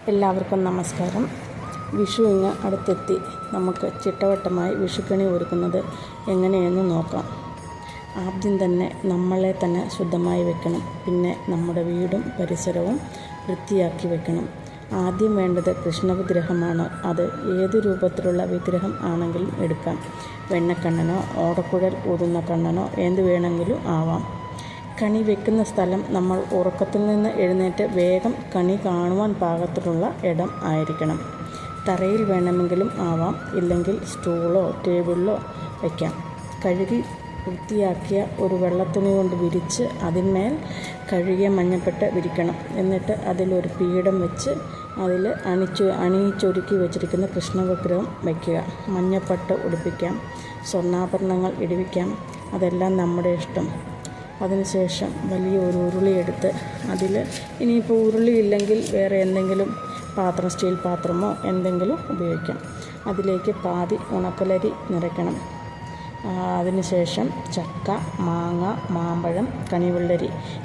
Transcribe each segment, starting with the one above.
എല്ലാവർക്കും നമസ്കാരം. വിഷു ഇങ്ങ് അടുത്തെത്തി. നമുക്ക് ചിട്ടവട്ടമായി വിഷുക്കണി ഒരുക്കുന്നത് എങ്ങനെയെന്ന് നോക്കാം. ആദ്യം തന്നെ നമ്മളെ തന്നെ ശുദ്ധമായി വെക്കണം. പിന്നെ നമ്മുടെ വീടും പരിസരവും വൃത്തിയാക്കി വെക്കണം. ആദ്യം വേണ്ടത് കൃഷ്ണവിഗ്രഹമാണ്. അത് ഏതു രൂപത്തിലുള്ള വിഗ്രഹം ആണെങ്കിലും എടുക്കാം. വെണ്ണക്കണ്ണനോ ഓടക്കുഴൽ ഊതുന്ന കണ്ണനോ എന്ത് വേണമെങ്കിലും ആവാം. കണി വെക്കുന്ന സ്ഥലം നമ്മൾ ഉറക്കത്തിൽ നിന്ന് എഴുന്നേറ്റ് വേഗം കണി കാണുവാൻ പാകത്തിലുള്ള ഇടം ആയിരിക്കണം. തറയിൽ വേണമെങ്കിലും ആവാം, ഇല്ലെങ്കിൽ സ്റ്റൂളോ ടേബിളിലോ വയ്ക്കാം. കഴുകി വൃത്തിയാക്കിയ ഒരു വെള്ളത്തുണി കൊണ്ട് വിരിച്ച് അതിന്മേൽ കഴുകിയ മഞ്ഞപ്പെട്ട് വിരിക്കണം. എന്നിട്ട് അതിലൊരു പീഠം വെച്ച് അതിൽ അണിയിച്ചൊരുക്കി വെച്ചിരിക്കുന്ന കൃഷ്ണവിഗ്രഹം വയ്ക്കുക. മഞ്ഞപ്പട്ട് ഉടുപ്പിക്കാം, സ്വർണ്ണാഭരണങ്ങൾ ഇടിവിക്കാം. അതെല്ലാം നമ്മുടെ ഇഷ്ടം. അതിനുശേഷം വലിയ ഒരു ഉരുളി എടുത്ത് അതിൽ ഇനിയിപ്പോൾ ഉരുളി ഇല്ലെങ്കിൽ വേറെ എന്തെങ്കിലും പാത്രം, സ്റ്റീൽ പാത്രമോ എന്തെങ്കിലും ഉപയോഗിക്കാം. അതിലേക്ക് പാതി ഉണക്കലരി നിറയ്ക്കണം. അതിനുശേഷം ചക്ക, മാങ്ങ, മാമ്പഴം,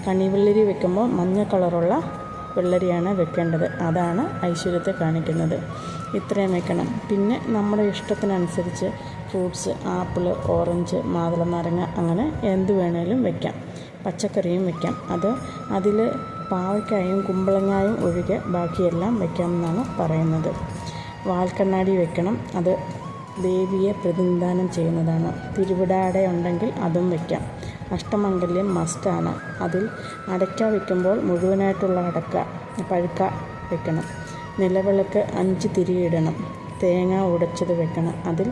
കണിവെള്ളരി വെക്കുമ്പോൾ മഞ്ഞ കളറുള്ള വെള്ളരിയാണ് വെക്കേണ്ടത്. അതാണ് ഐശ്വര്യത്തെ കാണിക്കുന്നത്. ഇത്രയും വെക്കണം. പിന്നെ നമ്മുടെ ഇഷ്ടത്തിനനുസരിച്ച് ഫ്രൂട്ട്സ്, ആപ്പിൾ, ഓറഞ്ച്, മാതളനാരങ്ങ, അങ്ങനെ എന്ത് വേണേലും വെക്കാം. പച്ചക്കറിയും വെക്കാം. അതിൽ പാവയ്ക്കായും കുമ്പളങ്ങായും ഒഴികെ ബാക്കിയെല്ലാം വെക്കാമെന്നാണ് പറയുന്നത്. വാൽക്കണ്ണാടി വെക്കണം. അത് ദേവിയെ പ്രതിനിധാനം ചെയ്യുന്നതാണ്. തിരുവിടാട ഉണ്ടെങ്കിൽ അതും വെക്കാം. അഷ്ടമംഗല്യം മസ്റ്റാണ്. അതിൽ അടയ്ക്ക വെക്കുമ്പോൾ മുഴുവനായിട്ടുള്ള പഴുക്ക വെക്കണം. നിലവിളക്ക് 5 തിരിയിടണം. തേങ്ങ ഉടച്ചത് വെക്കണം. അതിൽ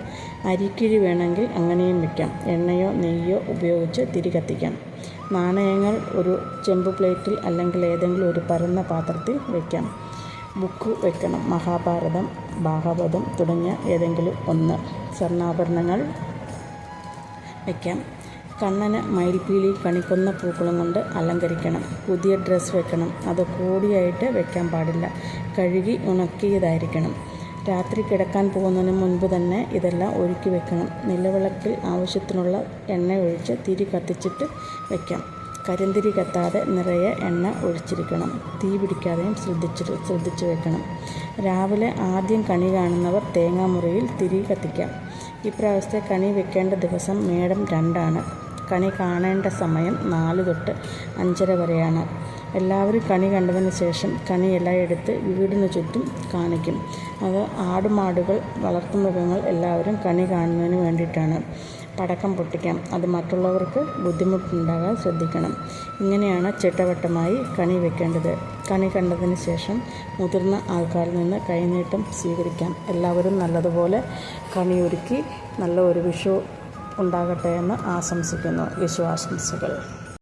അരിക്കിഴി വേണമെങ്കിൽ അങ്ങനെയും വെക്കാം. എണ്ണയോ നെയ്യോ ഉപയോഗിച്ച് തിരി കത്തിക്കാം. നാണയങ്ങൾ ഒരു ചെമ്പ് പ്ലേറ്റിൽ അല്ലെങ്കിൽ ഏതെങ്കിലും ഒരു പരന്ന പാത്രത്തിൽ വയ്ക്കാം. ബുക്ക് വെക്കണം. മഹാഭാരതം, ഭാഗവതം തുടങ്ങിയ ഏതെങ്കിലും ഒന്ന്. സ്വർണ്ണാഭരണങ്ങൾ വയ്ക്കാം. കണ്ണന് മയിൽപ്പീലി, കണിക്കൊന്ന പൂക്കളും കൊണ്ട് അലങ്കരിക്കണം. പുതിയ ഡ്രസ്സ് വെക്കണം. അത് കോടിയായിട്ട് വെക്കാൻ പാടില്ല. കഴുകി ഉണക്കിയതായിരിക്കണം. രാത്രി കിടക്കാൻ പോകുന്നതിന് മുൻപ് തന്നെ ഇതെല്ലാം ഒരുക്കി വെക്കണം. നിലവിളക്കിൽ ആവശ്യത്തിനുള്ള എണ്ണ ഒഴിച്ച് തിരി കത്തിച്ചിട്ട് വെക്കാം. കരിന്തിരി കത്താതെ നിറയെ എണ്ണ ഒഴിച്ചിരിക്കണം. തീ പിടിക്കാതെയും ശ്രദ്ധിച്ച് വെക്കണം. രാവിലെ ആദ്യം കണി കാണുന്നവർ തേങ്ങാമുറിയിൽ തിരി കത്തിക്കാം. ഇപ്രാവശ്യത്തെ കണി വെക്കേണ്ട ദിവസം മേടം 2 കണി കാണേണ്ട സമയം 4 തൊട്ട് 5:30 വരെയാണ്. എല്ലാവരും കണി കണ്ടതിന് ശേഷം കണിയെല്ലാം എടുത്ത് വീടിന് ചുറ്റും കാണിക്കും. അത് ആടുമാടുകൾ, വളർത്തുമൃഗങ്ങൾ എല്ലാവരും കണി കാണുന്നതിന് വേണ്ടിയിട്ടാണ്. പടക്കം പൊട്ടിക്കാം. അത് മറ്റുള്ളവർക്ക് ബുദ്ധിമുട്ടുണ്ടാകാൻ ശ്രദ്ധിക്കണം. ഇങ്ങനെയാണ് ചിട്ടവട്ടമായി കണി വെക്കേണ്ടത്. കണി കണ്ടതിന് ശേഷം മുതിർന്ന ആൾക്കാരിൽ നിന്ന് കൈനീട്ടം സ്വീകരിക്കാം. എല്ലാവരും നല്ലതുപോലെ കണിയൊരുക്കി നല്ല ഒരു വിഷു ഉണ്ടാകട്ടെ എന്ന് ആശംസിക്കുന്നു. വിഷു ആശംസകൾ.